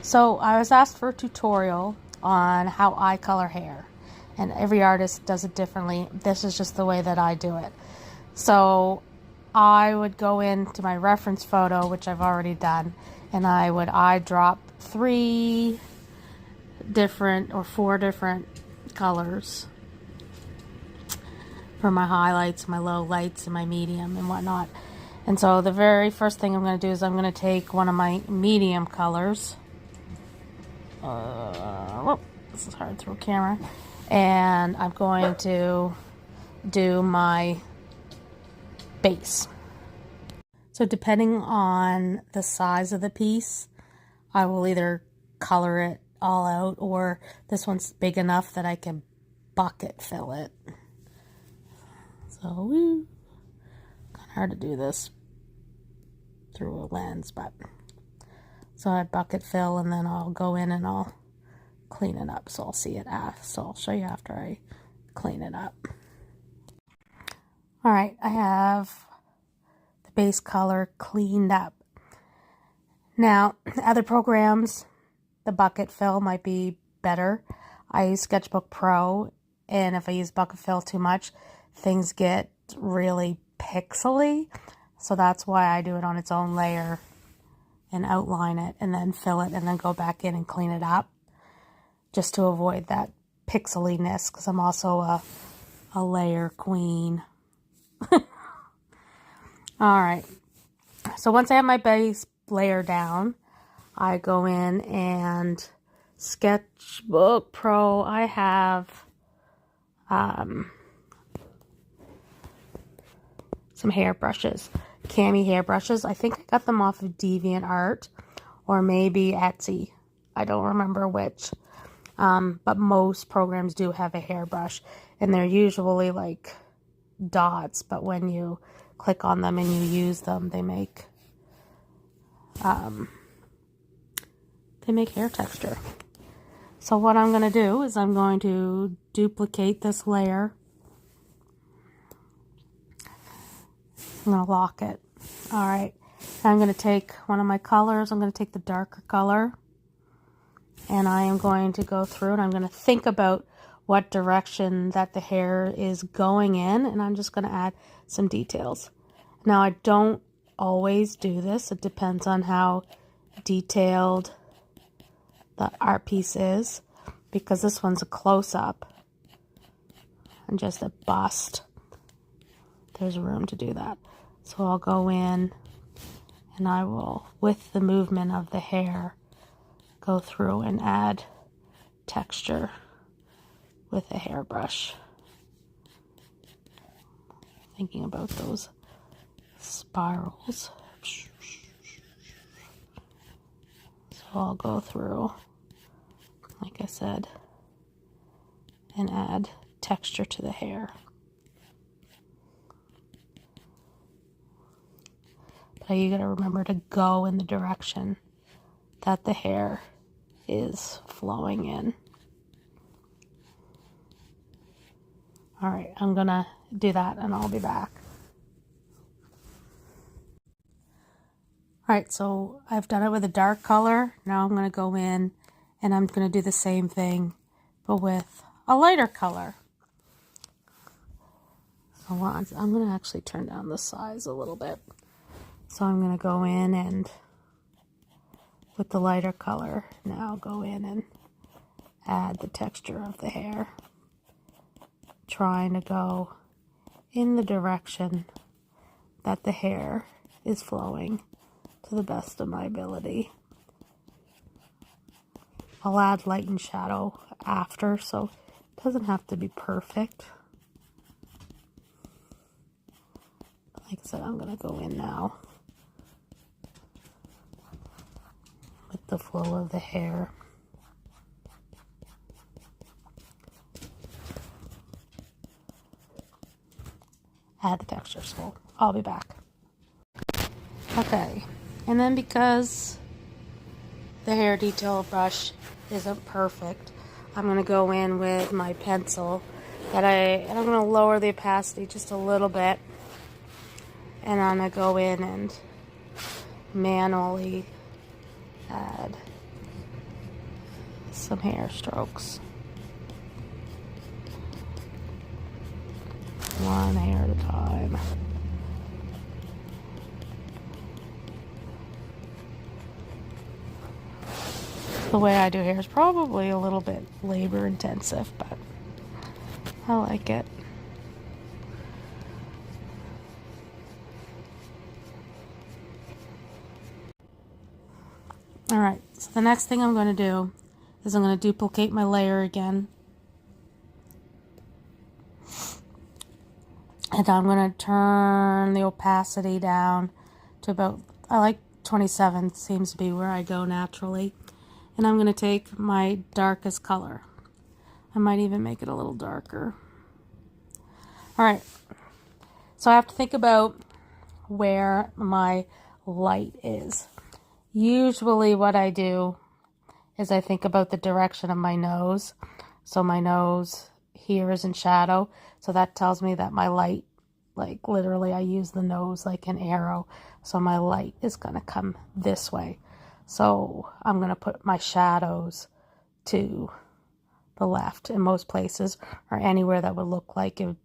So I was asked for a tutorial on how I color hair, and every artist does it differently. This is just the way that I do it. So I would go into my reference photo, which I've already done, and I would eyedrop 3 different or 4 different colors for my highlights, my low lights, and my medium and whatnot. And so the very first thing I'm going to do is I'm going to take one of my medium colors. This is hard through a camera. And I'm going to do my base. So depending on the size of the piece, I will either color it all out, or this one's big enough that I can bucket fill it. So, kind of hard to do this through a lens, but so I bucket fill, and then I'll go in and I'll clean it up. So I'll see it after. So I'll show you after I clean it up. All right, I have the base color cleaned up. Now, other programs, the bucket fill might be better. I use Sketchbook Pro, and if I use bucket fill too much, things get really pixely. So that's why I do it on its own layer and outline it and then fill it and then go back in and clean it up, just to avoid that pixeliness, because I'm also a layer queen. All right, so once I have my base layer down, I go in and Sketchbook Pro, I have some hairbrushes, cami hairbrushes. I think I got them off of DeviantArt or maybe Etsy. I don't remember which. But most programs do have a hairbrush, and they're usually like dots, but when you click on them and you use them, they make hair texture. So what I'm going to do is I'm going to duplicate this layer. I'm going to lock it. All right. I'm going to take one of my colors. I'm going to take the darker color, and I am going to go through, and I'm going to think about what direction that the hair is going in, and I'm just going to add some details. Now, I don't always do this. It depends on how detailed the art piece is, because this one's a close-up and just a bust. There's room to do that. So I'll go in and I will, with the movement of the hair, go through and add texture with a hairbrush. Thinking about those spirals. So I'll go through, like I said, and add texture to the hair. But you gotta remember to go in the direction that the hair is flowing in. All right, I'm gonna do that and I'll be back. All right, so I've done it with a dark color. Now I'm gonna go in and I'm gonna do the same thing, but with a lighter color. So I'm gonna actually turn down the size a little bit. So I'm going to go in and with the lighter color now go in and add the texture of the hair, trying to go in the direction that the hair is flowing to the best of my ability. I'll add light and shadow after, so it doesn't have to be perfect. Like I said, I'm going to go in now with the flow of the hair. Add the texture, so I'll be back. Okay, and then because the hair detail brush isn't perfect, I'm going to go in with my pencil and I'm going to lower the opacity just a little bit, and I'm going to go in and manually add some hair strokes. One hair at a time. The way I do hair is probably a little bit labor intensive, but I like it. Alright, so the next thing I'm going to do is I'm going to duplicate my layer again. And I'm going to turn the opacity down to about, I like 27, seems to be where I go naturally. And I'm going to take my darkest color. I might even make it a little darker. Alright, so I have to think about where my light is. Usually what I do is I think about the direction of my nose. So my nose here is in shadow. So that tells me that my light, like literally I use the nose like an arrow. So my light is going to come this way. So I'm going to put my shadows to the left in most places, or anywhere that would look like it,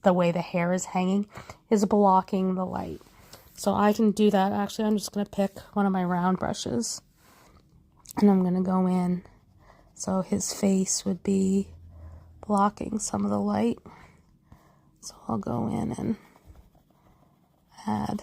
the way the hair is hanging is blocking the light. So I can do that. Actually, I'm just going to pick one of my round brushes and I'm going to go in. So his face would be blocking some of the light. So I'll go in and add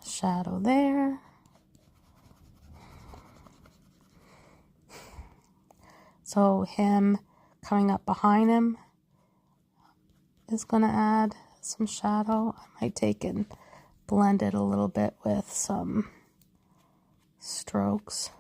a shadow there. So him coming up behind him is going to add some shadow. I might take and blend it a little bit with some strokes.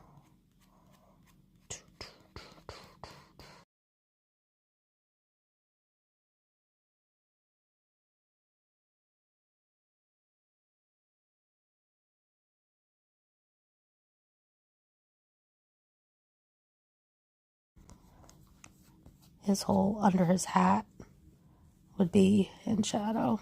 His hole under his hat would be in shadow.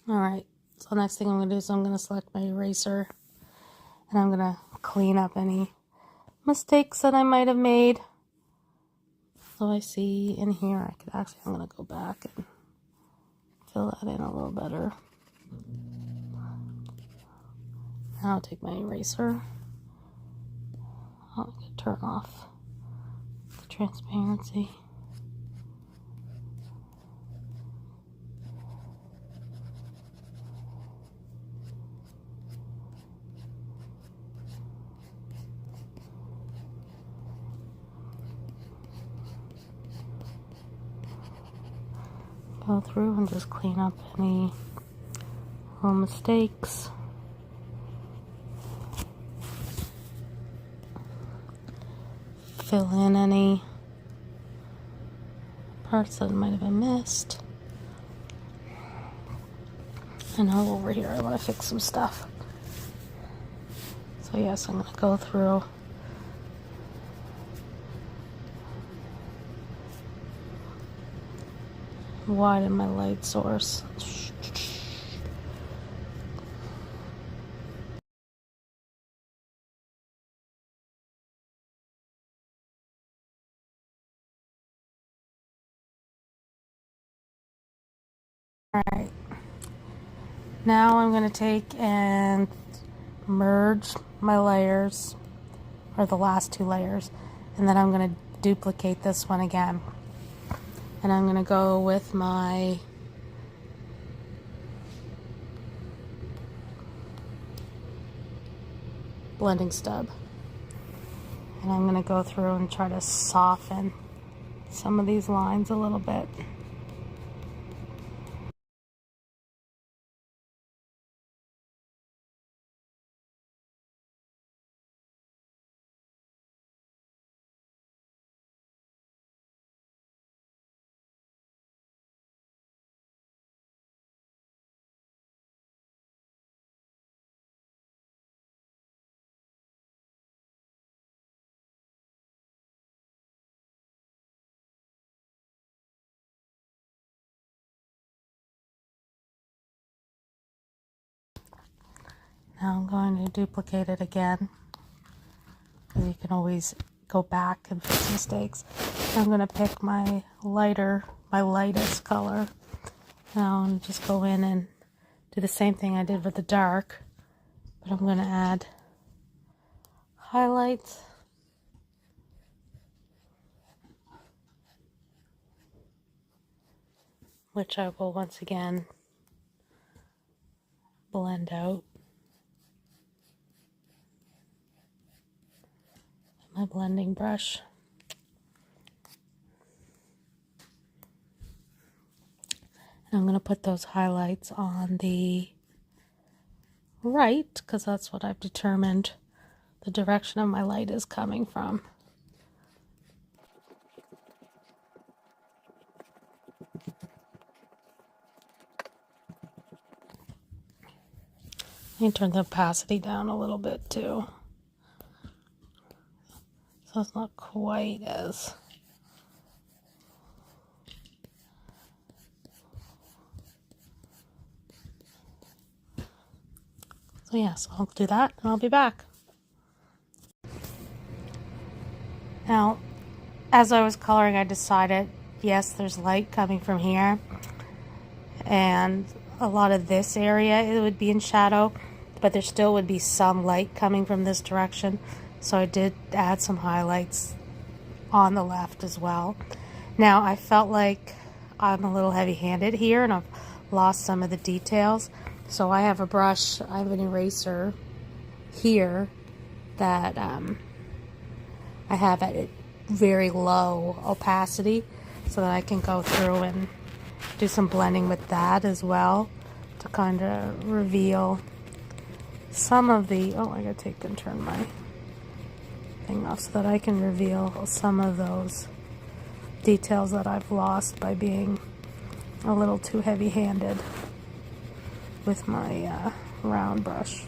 Alright, so next thing I'm going to do is I'm going to select my eraser and I'm going to clean up any mistakes that I might have made. So I see in here, I'm going to go back and fill that in a little better. Now I'll take my eraser. I'll turn off the transparency. Go through and just clean up any little mistakes. Fill in any parts that might have been missed. And over here I want to fix some stuff. So yes, I'm going to go through widen my light source. Alright, now I'm going to take and merge my layers, or the last two layers, and then I'm going to duplicate this one again. And I'm going to go with my blending stub. And I'm going to go through and try to soften some of these lines a little bit. Now I'm going to duplicate it again, because you can always go back and fix mistakes. I'm going to pick my lightest color. Now I'm going to just go in and do the same thing I did with the dark, but I'm going to add highlights. Which I will once again blend out. My blending brush. And I'm going to put those highlights on the right, because that's what I've determined the direction of my light is coming from. I turn the opacity down a little bit too, so it's not quite as... So yeah, so I'll do that and I'll be back. Now, as I was coloring, I decided, yes, there's light coming from here, and a lot of this area, it would be in shadow, but there still would be some light coming from this direction. So I did add some highlights on the left as well. Now, I felt like I'm a little heavy-handed here, and I've lost some of the details. So I have a brush, I have an eraser here that I have at very low opacity, so that I can go through and do some blending with that as well to kind of reveal some of the... Oh, I gotta take and turn my thing off so that I can reveal some of those details that I've lost by being a little too heavy-handed with my round brush.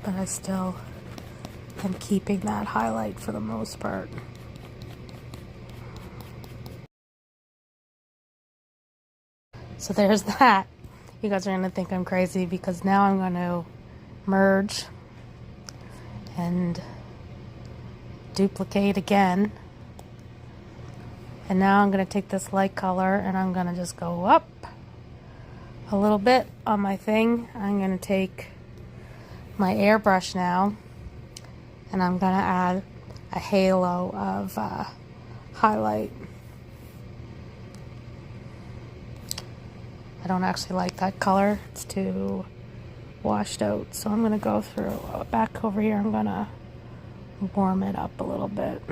But I still am keeping that highlight for the most part. So there's that. You guys are going to think I'm crazy, because now I'm going to merge and duplicate again. And now I'm going to take this light color and I'm going to just go up a little bit on my thing. I'm going to take my airbrush now, and I'm going to add a halo of highlight. I don't actually like that color. It's too washed out. So I'm going to go through back over here. I'm going to warm it up a little bit.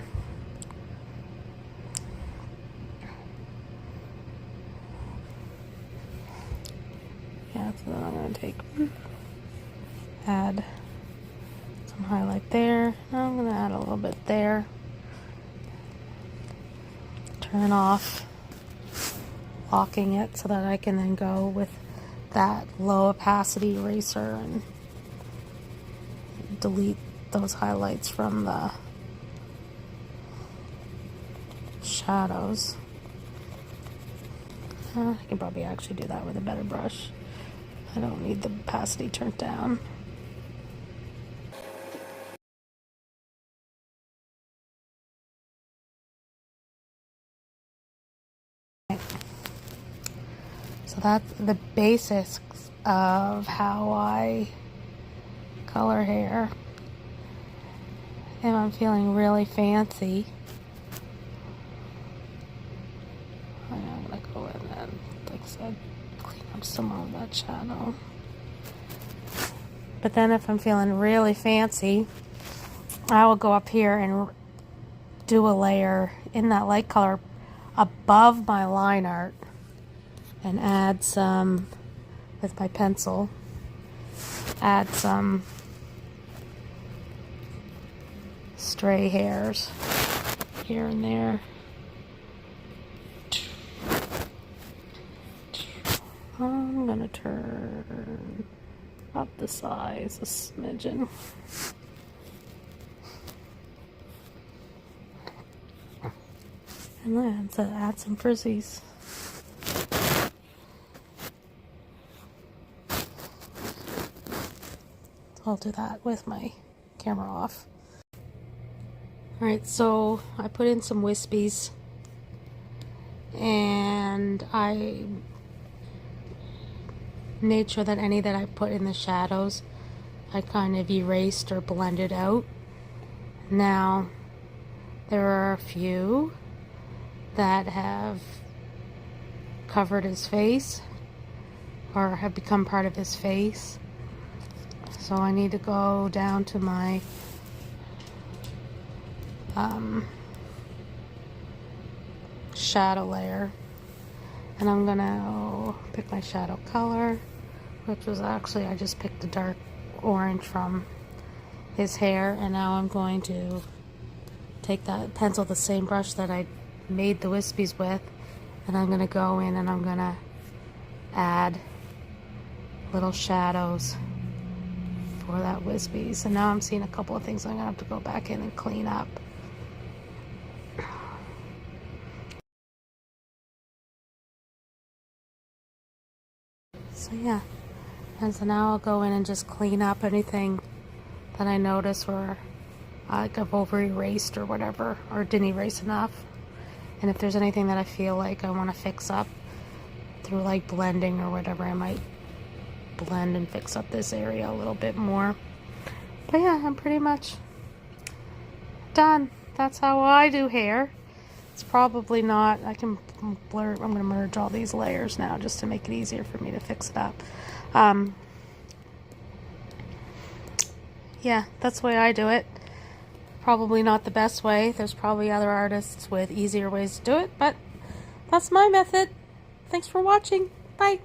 Yeah, so then I'm going to add some highlight there. Now I'm going to add a little bit there. Turn off, locking it so that I can then go with that low opacity eraser and delete those highlights from the shadows. I can probably actually do that with a better brush. I don't need the opacity turned down. So that's the basics of how I color hair. If I'm feeling really fancy, I'm going to go in and, like I said, clean up some of that shadow. But then if I'm feeling really fancy, I will go up here and do a layer in that light color above my line art and add some, with my pencil, add some stray hairs here and there. I'm gonna turn up the size a smidgen. And then to add some frizzies. I'll do that with my camera off. Alright, so I put in some wispies and I made sure that any that I put in the shadows I kind of erased or blended out. Now there are a few that have covered his face or have become part of his face, so I need to go down to my shadow layer, and I'm gonna pick my shadow color, which was actually, I just picked the dark orange from his hair, and now I'm going to take that pencil, the same brush that I made the wispies with, and I'm gonna go in and I'm gonna add little shadows for that wispies. And now I'm seeing a couple of things I'm gonna have to go back in and clean up. So yeah, and so now I'll go in and just clean up anything that I notice where like I've over erased or whatever, or didn't erase enough. And if there's anything that I feel like I want to fix up through like blending or whatever, I might blend and fix up this area a little bit more. But yeah, I'm pretty much done. That's how I do hair. It's probably not, I can blur, I'm going to merge all these layers now just to make it easier for me to fix it up. Yeah, that's the way I do it. Probably not the best way. There's probably other artists with easier ways to do it, but that's my method. Thanks for watching. Bye.